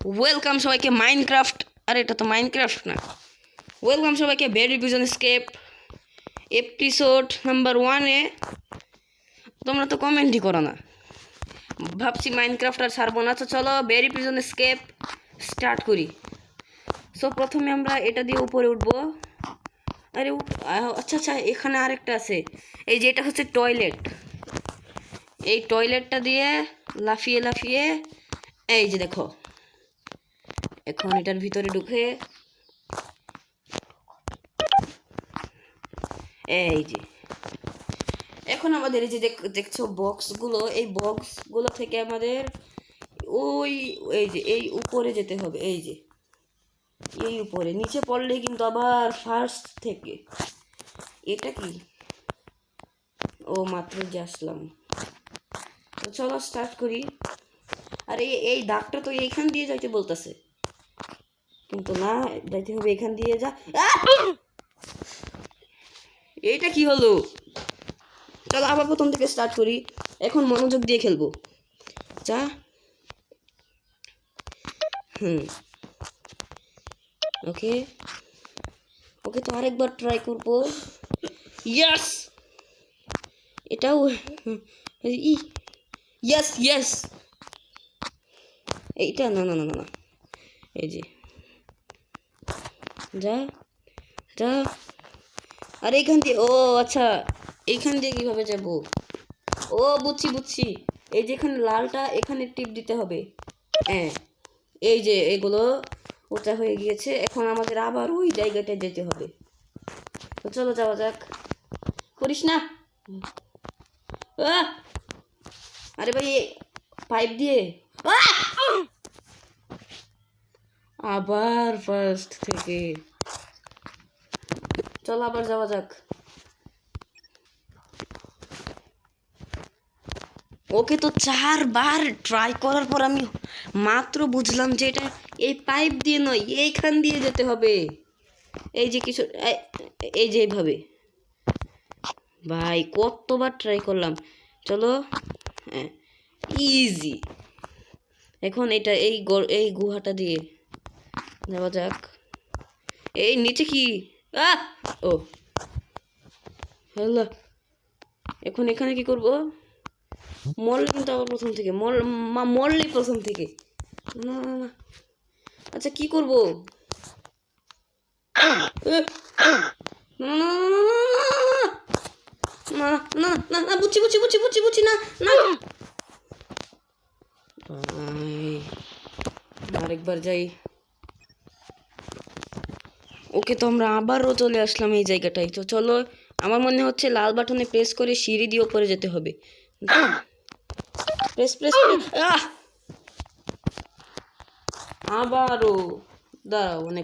Welcome সবাইকে Minecraft, আরে এটা তো মাইনক্রাফট না। ওয়েলকাম সবাইকে বেরি পিজন এস্কেপ এপিসোড নাম্বার 1-এ। তোমরা তো কমেন্টই করো না, ভাবছি মাইনক্রাফট আর ছাড়বো না। তো চলো বেরি পিজন এস্কেপ স্টার্ট করি। সো প্রথমে আমরা এটা দিয়ে উপরে উঠবো। আরে আচ্ছা আচ্ছা, এখানে আরেকটা আছে। এই যে এটা হচ্ছে টয়লেট। এই টয়লেটটা দিয়ে লাফিয়ে লাফিয়ে এই যে দেখো, এখন এটার ভিতরে ঢুকে এই যে এখন আমাদের এই যে দেখছো বক্সগুলো, এই বক্সগুলো থেকে আমাদের ওই এই যে এই উপরে যেতে হবে। এই যে এই উপরে, নিচে পড়লেই কিন্তু আবার ফার্স্ট থেকে। এটা কি? ও মাত্র যে আসলাম। তো চলো স্টার্ট করি। আর এই দাগটা তো এইখান দিয়ে যাইতে বলতেছে, কিন্তু না, যাইতে হবে এখান দিয়ে। যা, এইটা কি হলো? চলো আবার প্রথম থেকে স্টার্ট করি। এখন মনোযোগ দিয়ে খেলবো। যা, ওকে ওকে, তো আরেকবার ট্রাই করবো। ইয়াস, এটাও ইয়াস ইয়াস। এইটা না না না না, এই যে যা যা। আর এইখান দিয়ে, ও আচ্ছা, এইখান দিয়ে কিভাবে যাব? ও বুঝছি বুঝছি, এই যে এখানে লালটা, এখানে টিপ দিতে হবে। হ্যাঁ, এই যে এগুলো ওটা হয়ে গিয়েছে। এখন আমাদের আবার ওই জায়গাটায় যেতে হবে। তো চলো যাওয়া যাক। করিস না। আরে ভাই, পাইপ দিয়ে আবার ফার্স্ট থেকে। চলো আবার যাওয়া যাক। ওকে, তো 4বার ট্রাই করার পর আমি মাত্র বুঝলাম যে এটা এই পাইপ দিয়ে নয়, এইখান দিয়ে যেতে হবে। এই যে কিছু, এই যে এইভাবে। ভাই কতবার ট্রাই করলাম। চলো, ইজি। এখন এটা এই গুহাটা দিয়ে যাওয়া যাক। এই নিচে কি? ও হ্যালো, এখন এখানে কি করব? মরলে কিন্তু আবার প্রথম থেকে, মরলেই প্রথম থেকে। না না না, আচ্ছা কি করব? না না না না, বুঝছি বুঝছি বুঝছি বুঝছি বুঝছি, না না, আরেকবার যাই। ওকে, তো আমরা আবারও চলে আসলাম এই জায়গাটায়। তো চলো, আমার মনে হচ্ছে লাল বাটনে প্রেস করে সিঁড়ি দিয়ে উপরে যেতে হবে। প্রেস প্রেস, আবারও দাঁড়াও, অনেক